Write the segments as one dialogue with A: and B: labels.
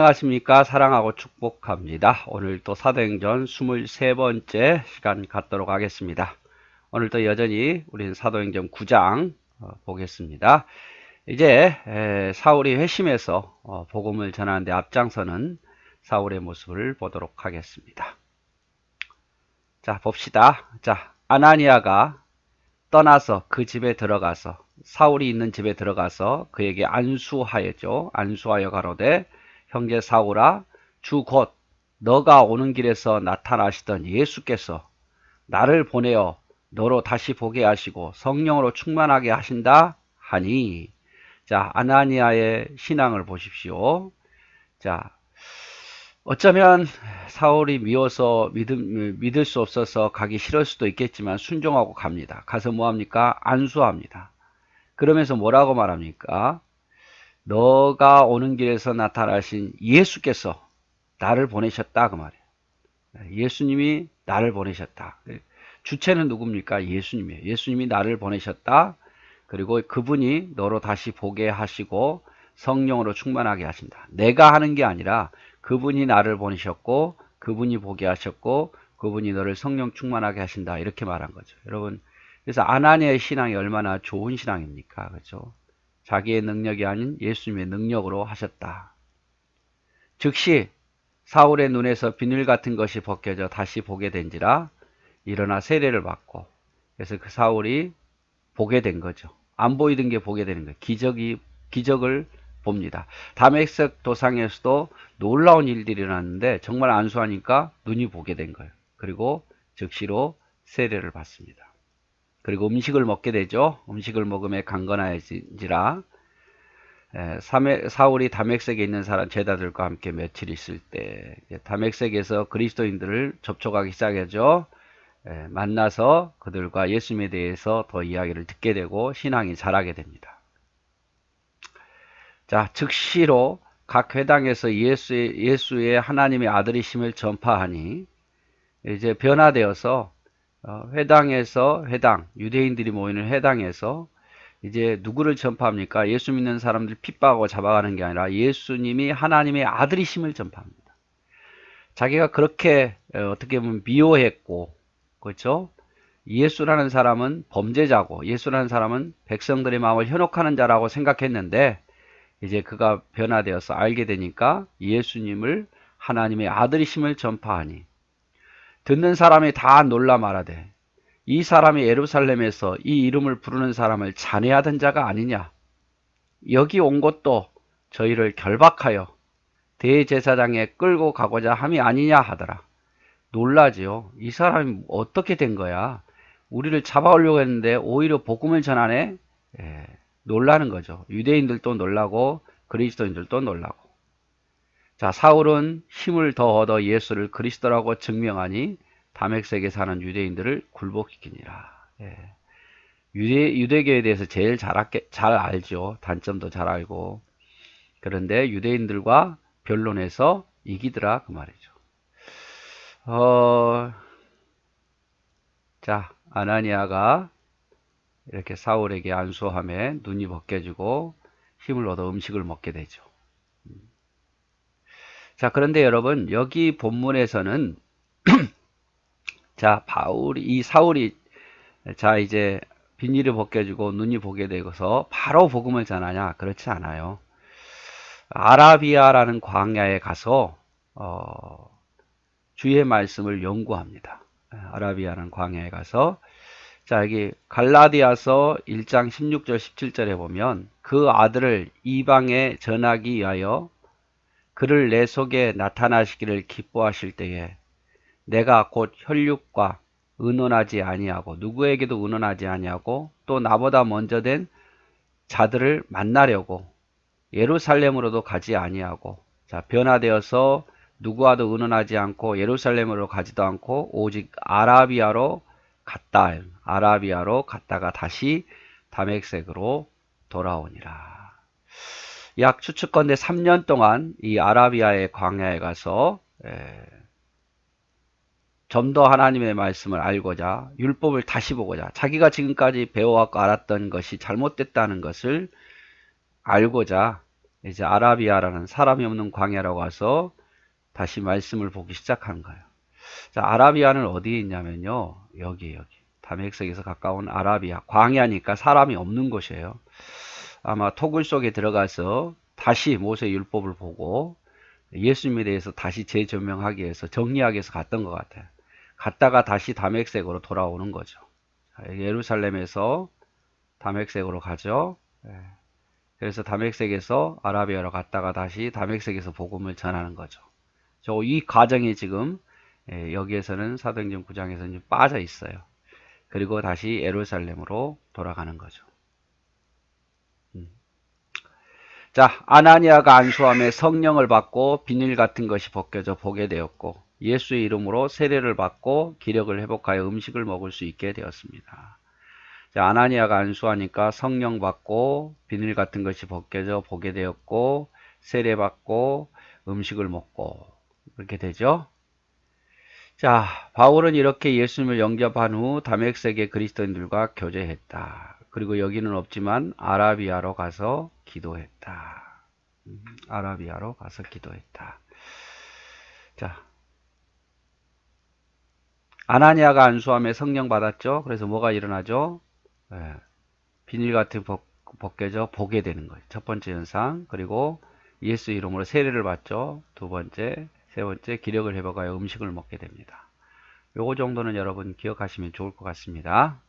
A: 안녕하십니까. 사랑하고 축복합니다. 오늘 또 사도행전 23번째 시간 갖도록 하겠습니다. 오늘도 여전히 우리는 사도행전 9장 보겠습니다. 이제 사울이 회심해서 복음을 전하는데 앞장서는 사울의 모습을 보도록 하겠습니다. 자, 봅시다. 자, 아나니아가 떠나서 그 집에 들어가서 사울이 있는 집에 들어가서 그에게 안수하였죠. 안수하여 가로되 형제 사울아, 주 곧 너가 오는 길에서 나타나시던 예수께서 나를 보내어 너로 다시 보게 하시고 성령으로 충만하게 하신다 하니. 자, 아나니아의 신앙을 보십시오. 자, 어쩌면 사울이 미워서 믿을 수 없어서 가기 싫을 수도 있겠지만 순종하고 갑니다. 가서 뭐합니까? 안수합니다. 그러면서 뭐라고 말합니까? 너가 오는 길에서 나타나신 예수께서 나를 보내셨다, 그 말이에요. 예수님이 나를 보내셨다. 주체는 누굽니까? 예수님이에요. 예수님이 나를 보내셨다. 그리고 그분이 너로 다시 보게 하시고 성령으로 충만하게 하신다. 내가 하는 게 아니라 그분이 나를 보내셨고 그분이 보게 하셨고 그분이 너를 성령 충만하게 하신다. 이렇게 말한 거죠. 여러분, 그래서 아나니아의 신앙이 얼마나 좋은 신앙입니까? 그렇죠? 자기의 능력이 아닌 예수님의 능력으로 하셨다. 즉시 사울의 눈에서 비늘 같은 것이 벗겨져 다시 보게 된지라 일어나 세례를 받고, 그래서 그 사울이 보게 된 거죠. 안 보이던 게 보게 되는 거예요. 기적을 봅니다. 다메섹 도상에서도 놀라운 일들이 일어났는데 정말 안수하니까 눈이 보게 된 거예요. 그리고 즉시로 세례를 받습니다. 그리고 음식을 먹게 되죠. 음식을 먹음에 강건하여진지라. 사울이 다메섹에 있는 사람 제자들과 함께 며칠 있을 때 다메섹에서 그리스도인들을 접촉하기 시작하죠. 만나서 그들과 예수님에 대해서 더 이야기를 듣게 되고 신앙이 자라게 됩니다. 자, 즉시로 각 회당에서 예수의 하나님의 아들이심을 전파하니 이제 변화되어서 유대인들이 모이는 회당에서 이제 누구를 전파합니까? 예수 믿는 사람들 핍박하고 잡아가는 게 아니라 예수님이 하나님의 아들이심을 전파합니다. 자기가 그렇게 어떻게 보면 미워했고, 그렇죠? 예수라는 사람은 범죄자고 예수라는 사람은 백성들의 마음을 현혹하는 자라고 생각했는데 이제 그가 변화되어서 알게 되니까 예수님을 하나님의 아들이심을 전파하니 듣는 사람이 다 놀라 말하되 이 사람이 예루살렘에서 이 이름을 부르는 사람을 잔해하던 자가 아니냐? 여기 온 것도 저희를 결박하여 대제사장에 끌고 가고자 함이 아니냐 하더라. 놀라지요. 이 사람이 어떻게 된 거야? 우리를 잡아오려고 했는데 오히려 복음을 전하네? 놀라는 거죠. 유대인들도 놀라고 그리스도인들도 놀라고. 자, 사울은 힘을 더 얻어 예수를 그리스도라고 증명하니 다메섹에 사는 유대인들을 굴복시키니라. 유대교에 대해서 제일 잘 알죠. 단점도 잘 알고. 그런데 유대인들과 변론해서 이기더라, 그 말이죠. 자, 아나니아가 이렇게 사울에게 안수함에 눈이 벗겨지고 힘을 얻어 음식을 먹게 되죠. 자, 그런데 여러분, 여기 본문에서는 자, 사울이 자, 이제 비닐이 벗겨지고 눈이 보게 되고서 바로 복음을 전하냐? 그렇지 않아요. 아라비아라는 광야에 가서 주의 말씀을 연구합니다. 아라비아라는 광야에 가서 자, 여기 갈라디아서 1장 16절 17절에 보면 그 아들을 이방에 전하기 위하여 그를 내 속에 나타나시기를 기뻐하실 때에 내가 곧 혈육과 의논하지 아니하고 누구에게도 의논하지 아니하고 또 나보다 먼저 된 자들을 만나려고 예루살렘으로도 가지 아니하고, 자, 변화되어서 누구와도 의논하지 않고 예루살렘으로 가지도 않고 오직 아라비아로 갔다가 다시 다메섹으로 돌아오니라. 약 추측컨대 3년 동안 이 아라비아의 광야에 가서 좀 더 하나님의 말씀을 알고자 율법을 다시 보고자 자기가 지금까지 배워왔고 알았던 것이 잘못됐다는 것을 알고자 이제 아라비아라는 사람이 없는 광야라고 해서 다시 말씀을 보기 시작하는 거예요. 자, 아라비아는 어디에 있냐면요. 여기. 다메섹에서 가까운 아라비아. 광야니까 사람이 없는 곳이에요. 아마 토굴 속에 들어가서 다시 모세 율법을 보고 예수님에 대해서 다시 재조명하기 위해서 정리하기 위해서 갔던 것 같아요. 갔다가 다시 다메섹으로 돌아오는 거죠. 예루살렘에서 다메섹으로 가죠. 그래서 다메섹에서 아라비아로 갔다가 다시 다메섹에서 복음을 전하는 거죠. 이 과정이 지금 여기에서는 사도행전 9장에서는 빠져 있어요. 그리고 다시 예루살렘으로 돌아가는 거죠. 자, 아나니아가 안수함에 성령을 받고 비늘 같은 것이 벗겨져 보게 되었고 예수의 이름으로 세례를 받고 기력을 회복하여 음식을 먹을 수 있게 되었습니다. 자, 아나니아가 안수하니까 성령 받고 비늘 같은 것이 벗겨져 보게 되었고 세례 받고 음식을 먹고 그렇게 되죠. 자, 바울은 이렇게 예수님을 영접한 후 다메섹의 그리스도인들과 교제했다. 그리고 여기는 없지만 아라비아로 가서 기도했다. 아라비아로 가서 기도했다. 자, 아나니아가 안수함에 성령 받았죠. 그래서 뭐가 일어나죠? 비닐 같은 벗겨져 보게 되는 거예요. 첫 번째 현상. 그리고 예수 이름으로 세례를 받죠. 두 번째, 세 번째 기력을 회복하여 음식을 먹게 됩니다. 요거 정도는 여러분 기억하시면 좋을 것 같습니다.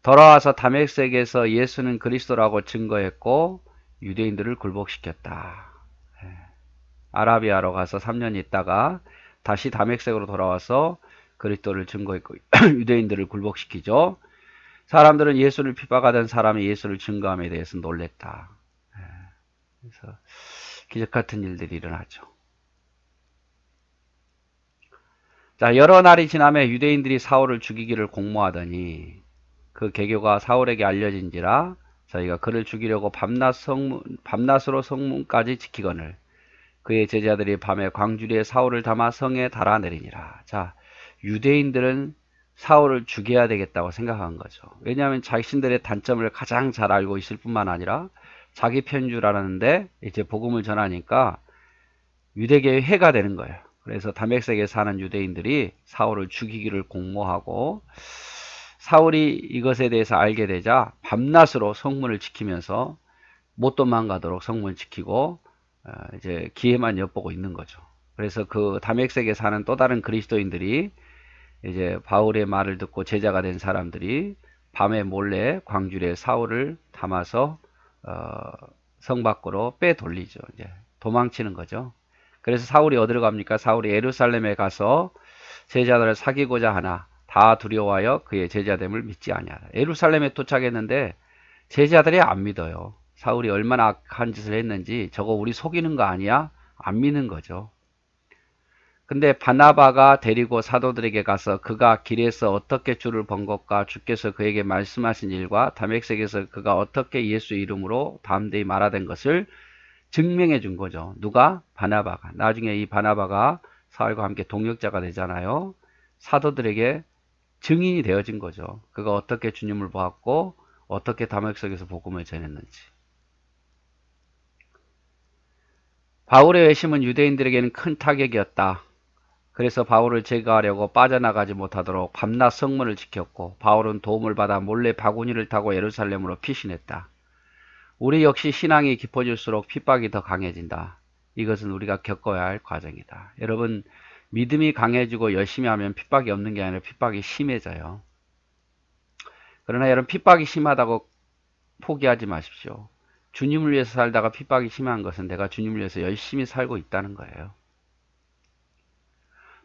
A: 돌아와서 다메섹에서 예수는 그리스도라고 증거했고 유대인들을 굴복시켰다. 아라비아로 가서 3년 있다가 다시 다메섹으로 돌아와서 그리스도를 증거했고 유대인들을 굴복시키죠. 사람들은 예수를 핍박하던 사람이 예수를 증거함에 대해서 놀랬다. 그래서 기적 같은 일들이 일어나죠. 자, 여러 날이 지나며 유대인들이 사울을 죽이기를 공모하더니 그 계교가 사울에게 알려진지라 저희가 그를 죽이려고 밤낮으로 성문까지 지키거늘 그의 제자들이 밤에 광주리에 사울을 담아 성에 달아내리니라. 자, 유대인들은 사울을 죽여야 되겠다고 생각한 거죠. 왜냐하면 자신들의 단점을 가장 잘 알고 있을 뿐만 아니라 자기 편인 줄 알았는데 이제 복음을 전하니까 유대계의 해가 되는 거예요. 그래서 다메섹에 사는 유대인들이 사울을 죽이기를 공모하고 사울이 이것에 대해서 알게 되자 밤낮으로 성문을 지키면서 못 도망가도록 성문을 지키고 이제 기회만 엿보고 있는 거죠. 그래서 그 다메섹에 사는 또 다른 그리스도인들이 이제 바울의 말을 듣고 제자가 된 사람들이 밤에 몰래 광주리에 사울을 담아서 성 밖으로 빼돌리죠. 이제 도망치는 거죠. 그래서 사울이 어디로 갑니까? 사울이 예루살렘에 가서 제자들을 사귀고자 하나 다 두려워하여 그의 제자됨을 믿지 아니하라. 예루살렘에 도착했는데 제자들이 안 믿어요. 사울이 얼마나 악한 짓을 했는지 저거 우리 속이는 거 아니야? 안 믿는 거죠. 근데 바나바가 데리고 사도들에게 가서 그가 길에서 어떻게 줄을 번 것과 주께서 그에게 말씀하신 일과 다메섹에서 그가 어떻게 예수 이름으로 담대히 말하던 것을 증명해 준 거죠. 누가? 바나바가. 나중에 이 바나바가 사울과 함께 동역자가 되잖아요. 사도들에게 증인이 되어진 거죠. 그가 어떻게 주님을 보았고 어떻게 다메섹에서 복음을 전했는지. 바울의 외심은 유대인들에게는 큰 타격이었다. 그래서 바울을 제거하려고 빠져나가지 못하도록 밤낮 성문을 지켰고 바울은 도움을 받아 몰래 바구니를 타고 예루살렘으로 피신했다. 우리 역시 신앙이 깊어질수록 핍박이 더 강해진다. 이것은 우리가 겪어야 할 과정이다. 여러분, 믿음이 강해지고 열심히 하면 핍박이 없는 게 아니라 핍박이 심해져요. 그러나 여러분, 핍박이 심하다고 포기하지 마십시오. 주님을 위해서 살다가 핍박이 심한 것은 내가 주님을 위해서 열심히 살고 있다는 거예요.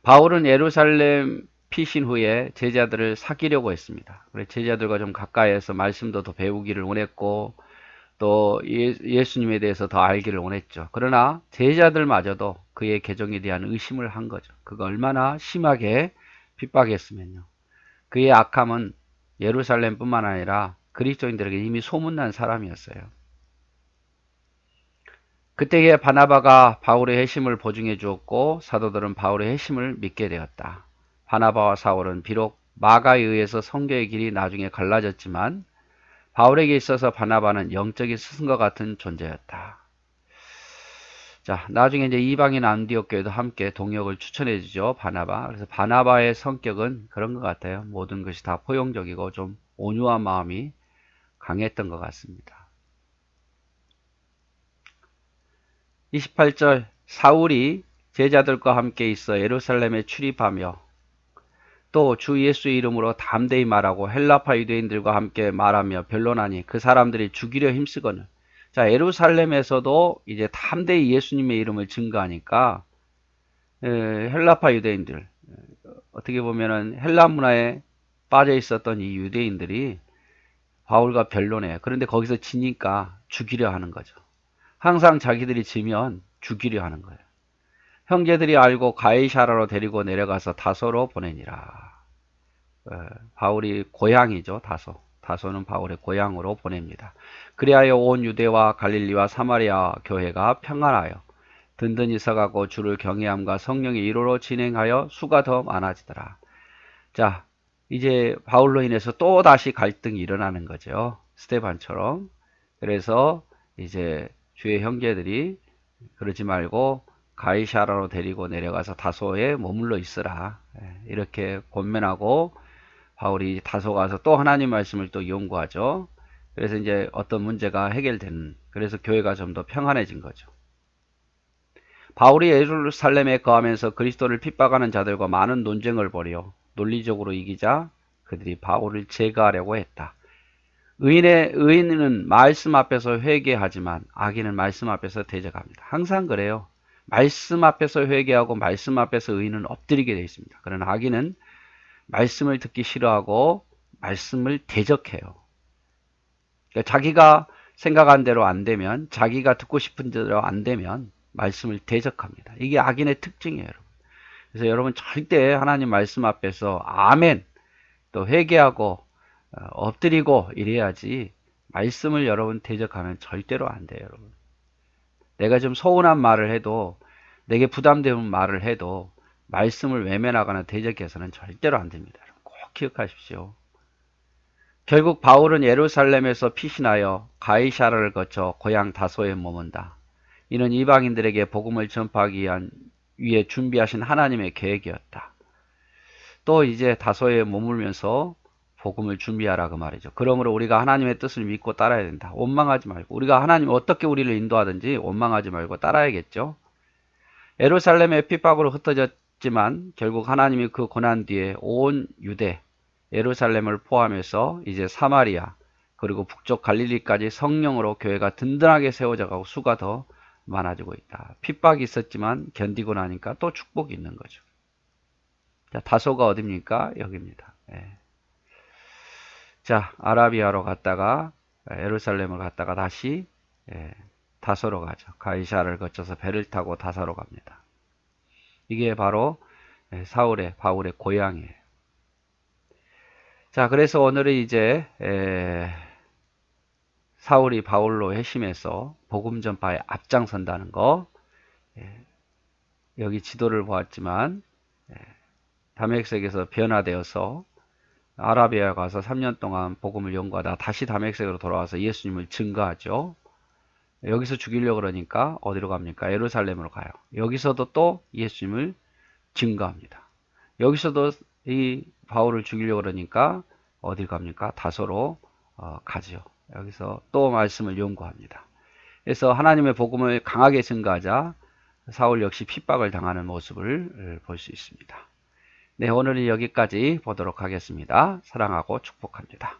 A: 바울은 예루살렘 피신 후에 제자들을 사귀려고 했습니다. 그래서 제자들과 좀 가까이에서 말씀도 더 배우기를 원했고 또 예수님에 대해서 더 알기를 원했죠. 그러나 제자들마저도 그의 개종에 대한 의심을 한 거죠. 그가 얼마나 심하게 핍박했으면요. 그의 악함은 예루살렘뿐만 아니라 그리스도인들에게 이미 소문난 사람이었어요. 그때에 바나바가 바울의 회심을 보증해 주었고 사도들은 바울의 회심을 믿게 되었다. 바나바와 사울은 비록 마가에 의해서 성교의 길이 나중에 갈라졌지만 바울에게 있어서 바나바는 영적인 스승과 같은 존재였다. 자, 나중에 이제 이방인 안디옥 교회도 함께 동역을 추천해 주죠. 바나바. 그래서 바나바의 성격은 그런 것 같아요. 모든 것이 다 포용적이고 좀 온유한 마음이 강했던 것 같습니다. 28절 사울이 제자들과 함께 있어 예루살렘에 출입하며 또 주 예수의 이름으로 담대히 말하고 헬라파 유대인들과 함께 말하며 변론하니 그 사람들이 죽이려 힘쓰거늘. 자, 예루살렘에서도 이제 담대히 예수님의 이름을 증거하니까 헬라파 유대인들, 어떻게 보면은 헬라 문화에 빠져 있었던 이 유대인들이 바울과 변론해요. 그런데 거기서 지니까 죽이려 하는 거죠. 항상 자기들이 지면 죽이려 하는 거예요. 형제들이 알고 가이사라로 데리고 내려가서 다소로 보내니라. 바울이 고향이죠. 다소는 바울의 고향으로 보냅니다. 그리하여 온 유대와 갈릴리와 사마리아 교회가 평안하여 든든히 서가고 주를 경외함과 성령의 일호로 진행하여 수가 더 많아지더라. 자, 이제 바울로 인해서 또 다시 갈등이 일어나는 거죠. 스데반처럼. 그래서 이제 주의 형제들이 그러지 말고 가이사라로 데리고 내려가서 다소에 머물러 있으라. 이렇게 권면하고 바울이 다소 가서 또 하나님 말씀을 또 연구하죠. 그래서 이제 어떤 문제가 해결되는, 그래서 교회가 좀 더 평안해진 거죠. 바울이 예루살렘에 거하면서 그리스도를 핍박하는 자들과 많은 논쟁을 벌여 논리적으로 이기자 그들이 바울을 제거하려고 했다. 의인은 말씀 앞에서 회개하지만 악인은 말씀 앞에서 대적합니다. 항상 그래요. 말씀 앞에서 회개하고 말씀 앞에서 의인은 엎드리게 되어 있습니다. 그러나 악인은 말씀을 듣기 싫어하고 말씀을 대적해요. 그러니까 자기가 생각한 대로 안 되면, 자기가 듣고 싶은 대로 안 되면 말씀을 대적합니다. 이게 악인의 특징이에요, 여러분. 그래서 여러분 절대 하나님 말씀 앞에서 아멘, 또 회개하고 엎드리고 이래야지, 말씀을 여러분 대적하면 절대로 안 돼요, 여러분. 내가 좀 서운한 말을 해도, 내게 부담되는 말을 해도 말씀을 외면하거나 대적해서는 절대로 안 됩니다. 꼭 기억하십시오. 결국 바울은 예루살렘에서 피신하여 가이사라를 거쳐 고향 다소에 머문다. 이는 이방인들에게 복음을 전파하기 위해 준비하신 하나님의 계획이었다. 또 이제 다소에 머물면서 복음을 준비하라 그 말이죠. 그러므로 우리가 하나님의 뜻을 믿고 따라야 된다. 원망하지 말고, 우리가 하나님이 어떻게 우리를 인도하든지 원망하지 말고 따라야겠죠. 예루살렘의 핍박으로 흩어졌지만 결국 하나님이 그 고난 뒤에 온 유대, 예루살렘을 포함해서 이제 사마리아 그리고 북쪽 갈릴리까지 성령으로 교회가 든든하게 세워져가고 수가 더 많아지고 있다. 핍박이 있었지만 견디고 나니까 또 축복이 있는 거죠. 자, 다소가 어딥니까? 여기입니다. 자, 아라비아로 갔다가 예루살렘을 갔다가 다시 다소로 가죠. 가이사를 거쳐서 배를 타고 다소로 갑니다. 이게 바로 바울의 고향이에요. 자, 그래서 오늘은 이제 사울이 바울로 회심해서 복음 전파에 앞장선다는 거, 여기 지도를 보았지만 다메섹에서 변화되어서 아라비아에 가서 3년 동안 복음을 연구하다 다시 다메섹으로 돌아와서 예수님을 증거하죠. 여기서 죽이려고 그러니까 어디로 갑니까? 예루살렘으로 가요. 여기서도 또 예수님을 증거합니다. 여기서도 이 바울을 죽이려고 그러니까 어디 갑니까? 다소로 가죠. 여기서 또 말씀을 연구합니다. 그래서 하나님의 복음을 강하게 증거하자 사울 역시 핍박을 당하는 모습을 볼 수 있습니다. 네, 오늘은 여기까지 보도록 하겠습니다. 사랑하고 축복합니다.